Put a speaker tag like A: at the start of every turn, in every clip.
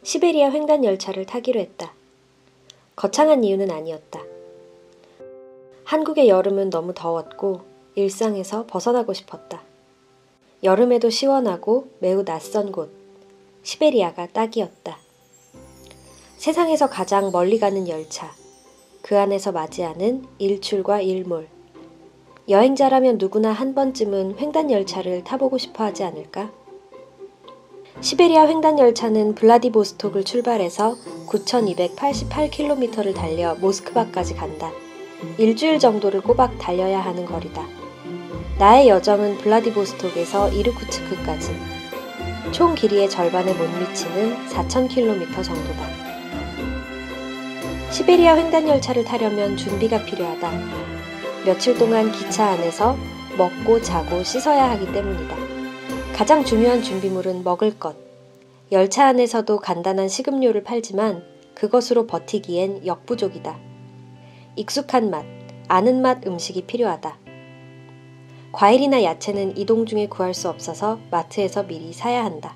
A: 시베리아 횡단 열차를 타기로 했다. 거창한 이유는 아니었다. 한국의 여름은 너무 더웠고 일상에서 벗어나고 싶었다. 여름에도 시원하고 매우 낯선 곳, 시베리아가 딱이었다. 세상에서 가장 멀리 가는 열차, 그 안에서 맞이하는 일출과 일몰. 여행자라면 누구나 한 번쯤은 횡단 열차를 타보고 싶어 하지 않을까? 시베리아 횡단 열차는 블라디보스톡을 출발해서 9,288km를 달려 모스크바까지 간다. 일주일 정도를 꼬박 달려야 하는 거리다. 나의 여정은 블라디보스톡에서 이르쿠츠크까지. 총 길이의 절반에 못 미치는 4,000km 정도다. 시베리아 횡단 열차를 타려면 준비가 필요하다. 며칠 동안 기차 안에서 먹고 자고 씻어야 하기 때문이다. 가장 중요한 준비물은 먹을 것. 열차 안에서도 간단한 식음료를 팔지만 그것으로 버티기엔 역부족이다. 익숙한 맛, 아는 맛 음식이 필요하다. 과일이나 야채는 이동 중에 구할 수 없어서 마트에서 미리 사야 한다.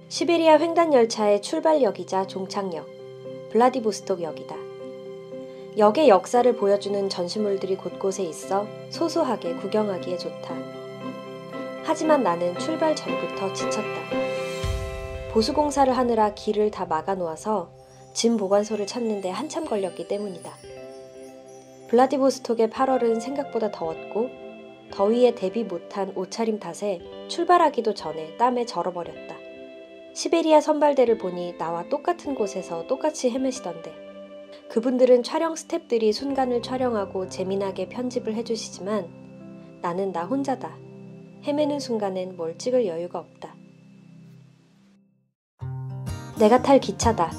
A: 시베리아 횡단 열차의 출발역이자 종착역, 블라디보스톡역이다. 역의 역사를 보여주는 전시물들이 곳곳에 있어 소소하게 구경하기에 좋다. 하지만 나는 출발 전부터 지쳤다. 보수공사를 하느라 길을 다 막아놓아서 짐 보관소를 찾는데 한참 걸렸기 때문이다. 블라디보스톡의 8월은 생각보다 더웠고 더위에 대비 못한 옷차림 탓에 출발하기도 전에 땀에 절어버렸다. 시베리아 선발대를 보니 나와 똑같은 곳에서 똑같이 헤매시던데 그분들은 촬영 스태프들이 순간을 촬영하고 재미나게 편집을 해주시지만 나는 나 혼자다. 헤매는 순간엔 뭘 찍을 여유가 없다. 내가 탈 기차다.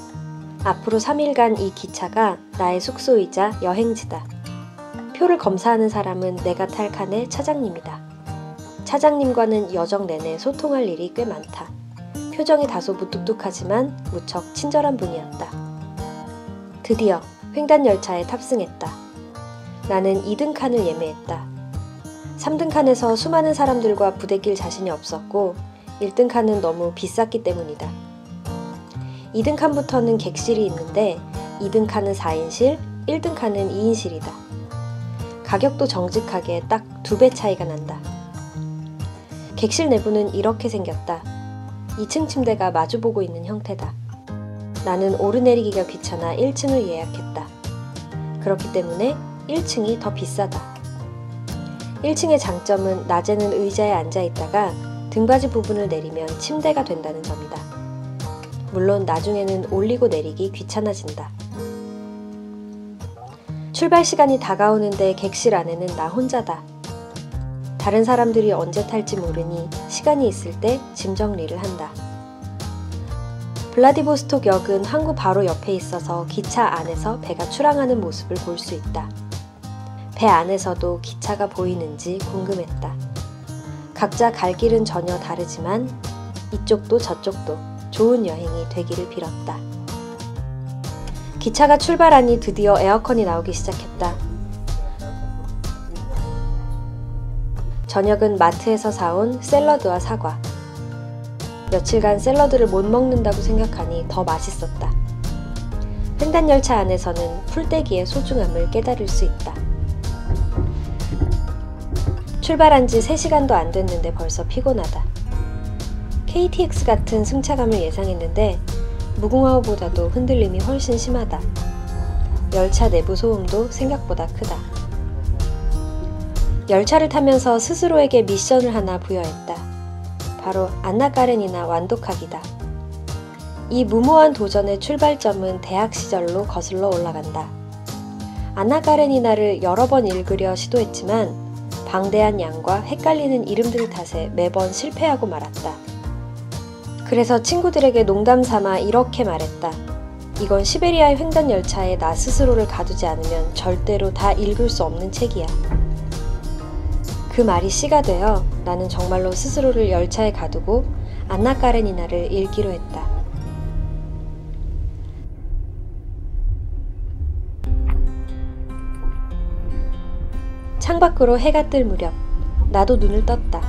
A: 앞으로 3일간 이 기차가 나의 숙소이자 여행지다. 표를 검사하는 사람은 내가 탈 칸의 차장님이다. 차장님과는 여정 내내 소통할 일이 꽤 많다. 표정이 다소 무뚝뚝하지만 무척 친절한 분이었다. 드디어 횡단 열차에 탑승했다. 나는 2등 칸을 예매했다. 3등 칸에서 수많은 사람들과 부대낄 자신이 없었고 1등 칸은 너무 비쌌기 때문이다. 2등 칸부터는 객실이 있는데 2등 칸은 4인실, 1등 칸은 2인실이다. 가격도 정직하게 딱 2배 차이가 난다. 객실 내부는 이렇게 생겼다. 2층 침대가 마주보고 있는 형태다. 나는 오르내리기가 귀찮아 1층을 예약했다. 그렇기 때문에 1층이 더 비싸다. 1층의 장점은 낮에는 의자에 앉아있다가 등받이 부분을 내리면 침대가 된다는 점이다. 물론 나중에는 올리고 내리기 귀찮아진다. 출발 시간이 다가오는데 객실 안에는 나 혼자다. 다른 사람들이 언제 탈지 모르니 시간이 있을 때 짐 정리를 한다. 블라디보스톡 역은 항구 바로 옆에 있어서 기차 안에서 배가 출항하는 모습을 볼 수 있다. 배 안에서도 기차가 보이는지 궁금했다. 각자 갈 길은 전혀 다르지만 이쪽도 저쪽도 좋은 여행이 되기를 빌었다. 기차가 출발하니 드디어 에어컨이 나오기 시작했다. 저녁은 마트에서 사온 샐러드와 사과. 며칠간 샐러드를 못 먹는다고 생각하니 더 맛있었다. 횡단 열차 안에서는 풀떼기의 소중함을 깨달을 수 있다. 출발한 지 3시간도 안 됐는데 벌써 피곤하다. KTX 같은 승차감을 예상했는데 무궁화호보다도 흔들림이 훨씬 심하다. 열차 내부 소음도 생각보다 크다. 열차를 타면서 스스로에게 미션을 하나 부여했다. 바로 안나 까레니나 완독하기다. 이 무모한 도전의 출발점은 대학 시절로 거슬러 올라간다. 안나 까레니나를 여러 번 읽으려 시도했지만 방대한 양과 헷갈리는 이름들 탓에 매번 실패하고 말았다. 그래서 친구들에게 농담 삼아 이렇게 말했다. 이건 시베리아의 횡단 열차에 나 스스로를 가두지 않으면 절대로 다 읽을 수 없는 책이야. 그 말이 씨가 되어 나는 정말로 스스로를 열차에 가두고 안나 까레니나를 읽기로 했다. 창밖으로 해가 뜰 무렵 나도 눈을 떴다.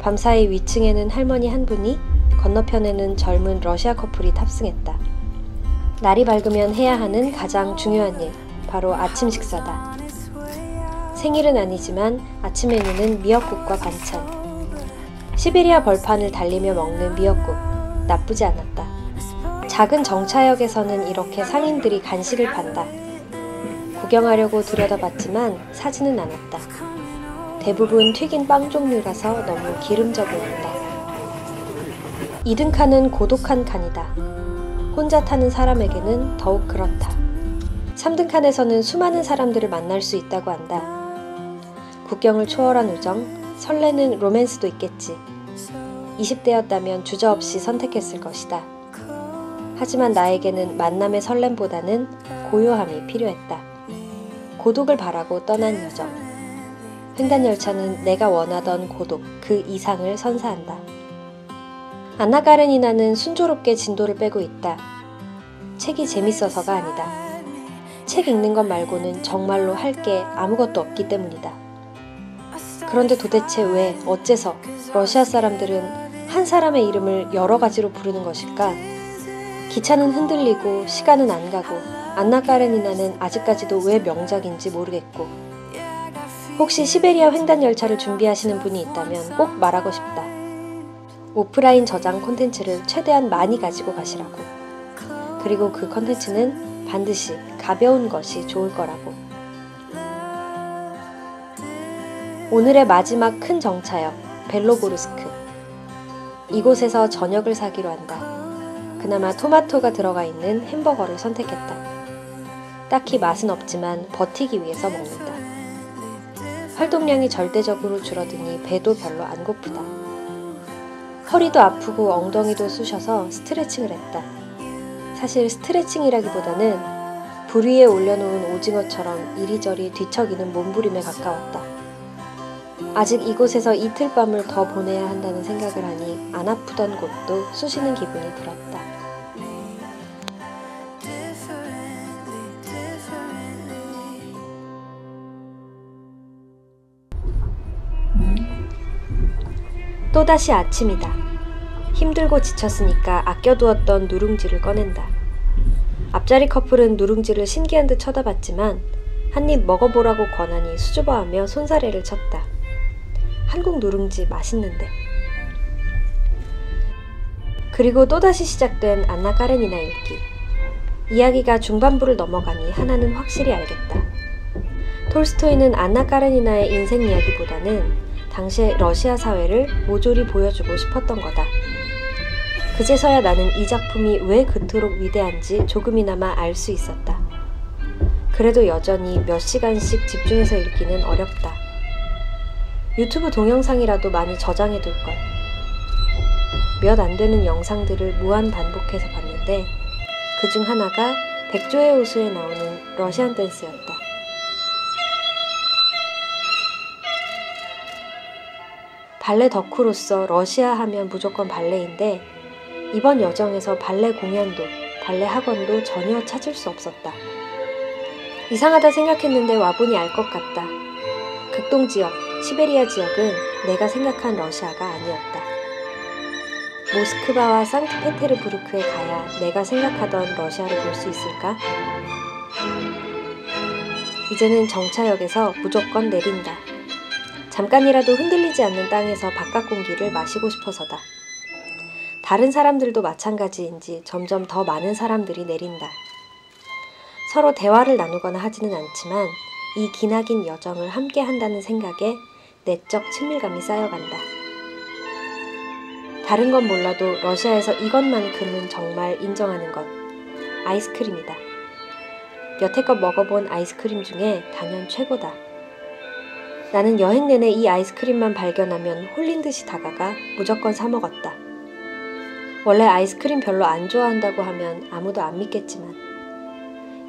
A: 밤사이 위층에는 할머니 한 분이, 건너편에는 젊은 러시아 커플이 탑승했다. 날이 밝으면 해야 하는 가장 중요한 일, 바로 아침 식사다. 생일은 아니지만 아침 메뉴는 미역국과 반찬. 시베리아 벌판을 달리며 먹는 미역국, 나쁘지 않았다. 작은 정차역에서는 이렇게 상인들이 간식을 판다. 구경하려고 들여다봤지만 사지는 않았다. 대부분 튀긴 빵 종류라서 너무 기름져 보인다. 2등 칸은 고독한 칸이다. 혼자 타는 사람에게는 더욱 그렇다. 3등 칸에서는 수많은 사람들을 만날 수 있다고 한다. 국경을 초월한 우정, 설레는 로맨스도 있겠지. 20대였다면 주저없이 선택했을 것이다. 하지만 나에게는 만남의 설렘보다는 고요함이 필요했다. 고독을 바라고 떠난 여정. 횡단열차는 내가 원하던 고독, 그 이상을 선사한다. 안나 까레니나는 순조롭게 진도를 빼고 있다. 책이 재밌어서가 아니다. 책 읽는 것 말고는 정말로 할 게 아무것도 없기 때문이다. 그런데 도대체 왜, 어째서 러시아 사람들은 한 사람의 이름을 여러 가지로 부르는 것일까? 기차는 흔들리고 시간은 안 가고 안나 까레니나는 아직까지도 왜 명작인지 모르겠고, 혹시 시베리아 횡단열차를 준비하시는 분이 있다면 꼭 말하고 싶다. 오프라인 저장 콘텐츠를 최대한 많이 가지고 가시라고. 그리고 그 콘텐츠는 반드시 가벼운 것이 좋을 거라고. 오늘의 마지막 큰 정차역, 벨로고르스크. 이곳에서 저녁을 사기로 한다. 그나마 토마토가 들어가 있는 햄버거를 선택했다. 딱히 맛은 없지만 버티기 위해서 먹는다. 활동량이 절대적으로 줄어드니 배도 별로 안 고프다. 허리도 아프고 엉덩이도 쑤셔서 스트레칭을 했다. 사실 스트레칭이라기보다는 불 위에 올려놓은 오징어처럼 이리저리 뒤척이는 몸부림에 가까웠다. 아직 이곳에서 이틀 밤을 더 보내야 한다는 생각을 하니 안 아프던 곳도 쑤시는 기분이 들었다. 또다시 아침이다. 힘들고 지쳤으니까 아껴두었던 누룽지를 꺼낸다. 앞자리 커플은 누룽지를 신기한 듯 쳐다봤지만 한 입 먹어보라고 권하니 수줍어하며 손사래를 쳤다. 한국 누룽지 맛있는데. 그리고 또다시 시작된 안나 까레니나 읽기. 이야기가 중반부를 넘어가니 하나는 확실히 알겠다. 톨스토이는 안나 까레니나의 인생 이야기보다는 당시의 러시아 사회를 모조리 보여주고 싶었던 거다. 그제서야 나는 이 작품이 왜 그토록 위대한지 조금이나마 알 수 있었다. 그래도 여전히 몇 시간씩 집중해서 읽기는 어렵다. 유튜브 동영상이라도 많이 저장해둘걸. 몇 안 되는 영상들을 무한 반복해서 봤는데 그중 하나가 백조의 호수에 나오는 러시안 댄스였다. 발레 덕후로서 러시아 하면 무조건 발레인데 이번 여정에서 발레 공연도 발레 학원도 전혀 찾을 수 없었다. 이상하다 생각했는데 와보니 알 것 같다. 극동 지역, 시베리아 지역은 내가 생각한 러시아가 아니었다. 모스크바와 상트페테르부르크에 가야 내가 생각하던 러시아를 볼 수 있을까? 이제는 정차역에서 무조건 내린다. 잠깐이라도 흔들리지 않는 땅에서 바깥 공기를 마시고 싶어서다. 다른 사람들도 마찬가지인지 점점 더 많은 사람들이 내린다. 서로 대화를 나누거나 하지는 않지만 이 기나긴 여정을 함께 한다는 생각에 내적 친밀감이 쌓여간다. 다른 건 몰라도 러시아에서 이것만큼은 정말 인정하는 것. 아이스크림이다. 여태껏 먹어본 아이스크림 중에 단연 최고다. 나는 여행 내내 이 아이스크림만 발견하면 홀린 듯이 다가가 무조건 사 먹었다. 원래 아이스크림 별로 안 좋아한다고 하면 아무도 안 믿겠지만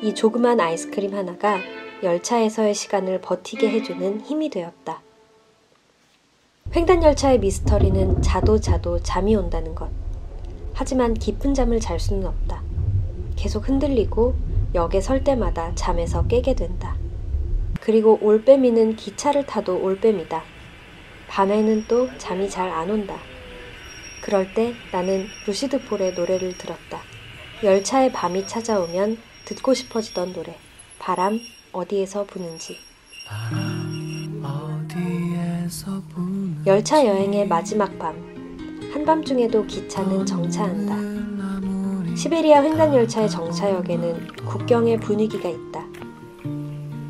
A: 이 조그만 아이스크림 하나가 열차에서의 시간을 버티게 해주는 힘이 되었다. 횡단열차의 미스터리는 자도 잠이 온다는 것. 하지만 깊은 잠을 잘 수는 없다. 계속 흔들리고 역에 설 때마다 잠에서 깨게 된다. 그리고 올빼미는 기차를 타도 올빼미다. 밤에는 또 잠이 잘 안 온다. 그럴 때 나는 루시드 폴의 노래를 들었다. 열차에 밤이 찾아오면 듣고 싶어지던 노래. 바람 어디에서 부는지. 열차 여행의 마지막 밤. 한밤중에도 기차는 정차한다. 시베리아 횡단열차의 정차역에는 국경의 분위기가 있다.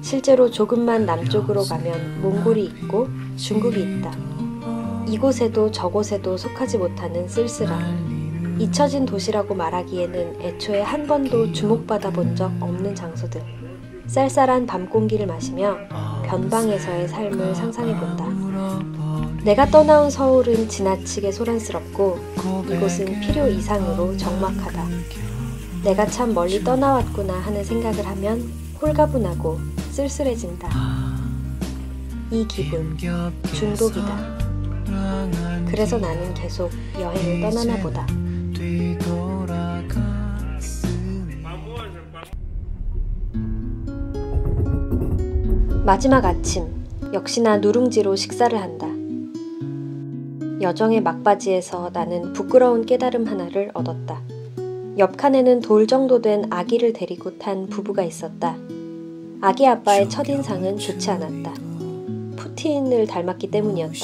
A: 실제로 조금만 남쪽으로 가면 몽골이 있고 중국이 있다. 이곳에도 저곳에도 속하지 못하는 쓸쓸함. 잊혀진 도시라고 말하기에는 애초에 한 번도 주목받아 본 적 없는 장소들. 쌀쌀한 밤 공기를 마시며 변방에서의 삶을 상상해본다. 내가 떠나온 서울은 지나치게 소란스럽고 이곳은 필요 이상으로 적막하다. 내가 참 멀리 떠나왔구나 하는 생각을 하면 홀가분하고 쓸쓸해진다. 이 기분, 중독이다. 그래서 나는 계속 여행을 떠나나 보다. 마지막 아침, 역시나 누룽지로 식사를 한다. 여정의 막바지에서 나는 부끄러운 깨달음 하나를 얻었다. 옆 칸에는 돌 정도 된 아기를 데리고 탄 부부가 있었다. 아기 아빠의 첫인상은 좋지 않았다. 푸틴을 닮았기 때문이었다.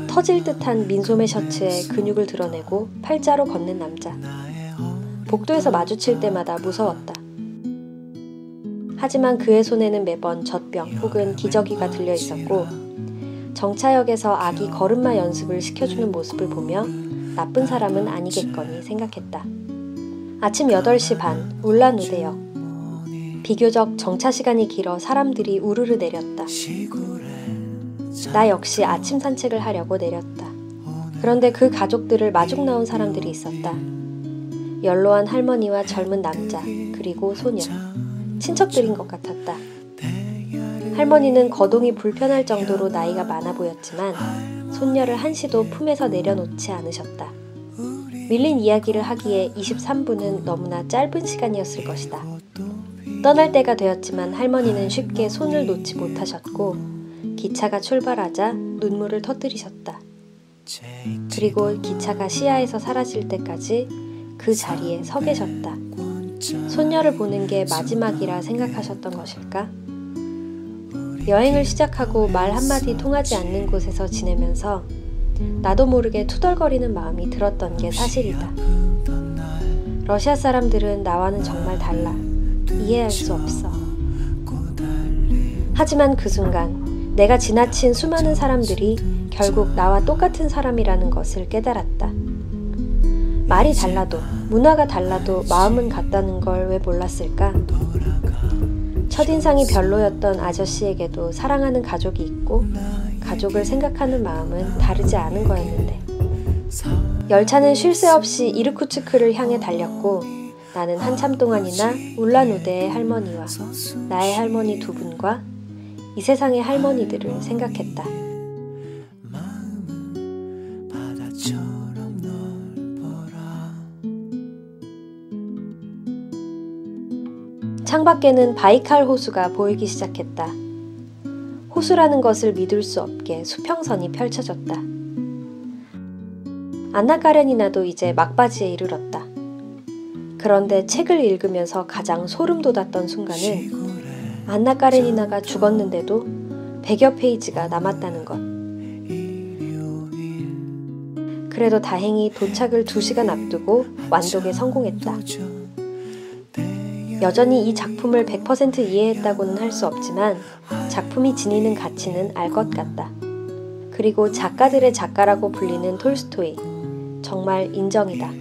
A: 터질 듯한 민소매 셔츠에 근육을 드러내고 팔자로 걷는 남자. 복도에서 마주칠 때마다 무서웠다. 하지만 그의 손에는 매번 젖병 혹은 기저귀가 들려 있었고 정차역에서 아기 걸음마 연습을 시켜주는 모습을 보며 나쁜 사람은 아니겠거니 생각했다. 아침 8시 반 울란우대역. 비교적 정차 시간이 길어 사람들이 우르르 내렸다. 나 역시 아침 산책을 하려고 내렸다. 그런데 그 가족들을 마중 나온 사람들이 있었다. 연로한 할머니와 젊은 남자, 그리고 소녀. 친척들인 것 같았다. 할머니는 거동이 불편할 정도로 나이가 많아 보였지만 손녀를 한시도 품에서 내려놓지 않으셨다. 밀린 이야기를 하기에 23분은 너무나 짧은 시간이었을 것이다. 떠날 때가 되었지만 할머니는 쉽게 손을 놓지 못하셨고 기차가 출발하자 눈물을 터뜨리셨다. 그리고 기차가 시야에서 사라질 때까지 그 자리에 서 계셨다. 손녀를 보는 게 마지막이라 생각하셨던 것일까? 여행을 시작하고 말 한마디 통하지 않는 곳에서 지내면서 나도 모르게 투덜거리는 마음이 들었던 게 사실이다. 러시아 사람들은 나와는 정말 달라. 이해할 수 없어. 하지만 그 순간 내가 지나친 수많은 사람들이 결국 나와 똑같은 사람이라는 것을 깨달았다. 말이 달라도, 문화가 달라도 마음은 같다는 걸 왜 몰랐을까? 첫인상이 별로였던 아저씨에게도 사랑하는 가족이 있고 가족을 생각하는 마음은 다르지 않은 거였는데. 열차는 쉴 새 없이 이르쿠츠크를 향해 달렸고 나는 한참 동안이나 울란우대의 할머니와 나의 할머니 두 분과 이 세상의 할머니들을 생각했다. 창밖에는 바이칼 호수가 보이기 시작했다. 호수라는 것을 믿을 수 없게 수평선이 펼쳐졌다. 안나 까레니나도 이제 막바지에 이르렀다. 그런데 책을 읽으면서 가장 소름 돋았던 순간은 안나 까레니나가 죽었는데도 100여 페이지가 남았다는 것. 그래도 다행히 도착을 2시간 앞두고 완독에 성공했다. 여전히 이 작품을 100% 이해했다고는 할 수 없지만 작품이 지니는 가치는 알 것 같다. 그리고 작가들의 작가라고 불리는 톨스토이, 정말 인정이다.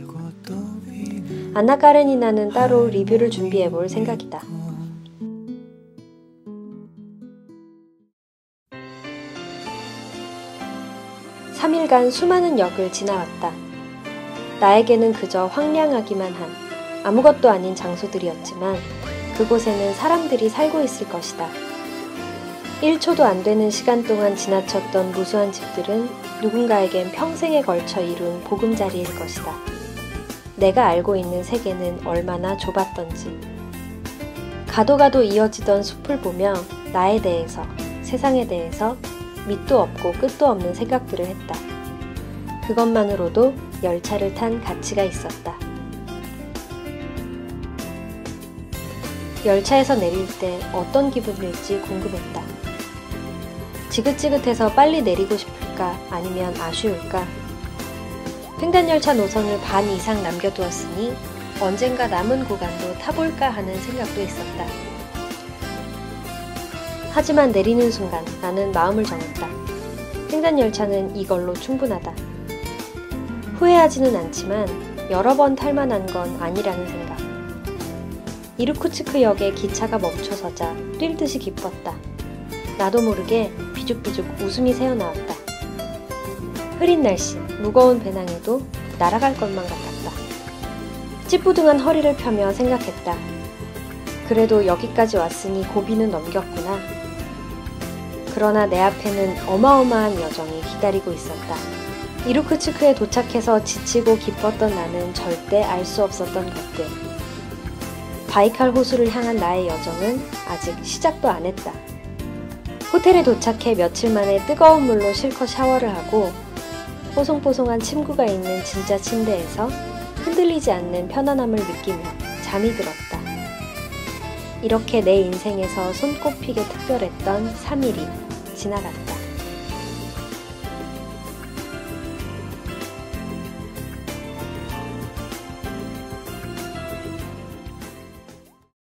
A: 안나 까레니나는 따로 리뷰를 준비해볼 생각이다. (3일간) 수많은 역을 지나왔다. 나에게는 그저 황량하기만 한 아무것도 아닌 장소들이었지만 그곳에는 사람들이 살고 있을 것이다. 1초도 안 되는 시간 동안 지나쳤던 무수한 집들은 누군가에겐 평생에 걸쳐 이룬 보금자리일 것이다. 내가 알고 있는 세계는 얼마나 좁았던지. 가도 가도 이어지던 숲을 보며 나에 대해서, 세상에 대해서, 밑도 없고 끝도 없는 생각들을 했다. 그것만으로도 열차를 탄 가치가 있었다. 열차에서 내릴 때 어떤 기분일지 궁금했다. 지긋지긋해서 빨리 내리고 싶을까 아니면 아쉬울까? 횡단열차 노선을 반 이상 남겨두었으니 언젠가 남은 구간도 타볼까 하는 생각도 있었다. 하지만 내리는 순간 나는 마음을 정했다. 횡단열차는 이걸로 충분하다. 후회하지는 않지만 여러 번 탈만한 건 아니라는 생각. 이르쿠츠크역에 기차가 멈춰서자 뛸 듯이 기뻤다. 나도 모르게 비죽비죽 웃음이 새어나왔다. 흐린 날씨, 무거운 배낭에도 날아갈 것만 같았다. 찌뿌둥한 허리를 펴며 생각했다. 그래도 여기까지 왔으니 고비는 넘겼구나. 그러나 내 앞에는 어마어마한 여정이 기다리고 있었다. 이르쿠츠크에 도착해서 지치고 기뻤던 나는 절대 알 수 없었던 것들. 바이칼 호수를 향한 나의 여정은 아직 시작도 안 했다. 호텔에 도착해 며칠 만에 뜨거운 물로 실컷 샤워를 하고 뽀송뽀송한 침구가 있는 진짜 침대에서 흔들리지 않는 편안함을 느끼며 잠이 들었다. 이렇게 내 인생에서 손꼽히게 특별했던 3일이 지나갔다.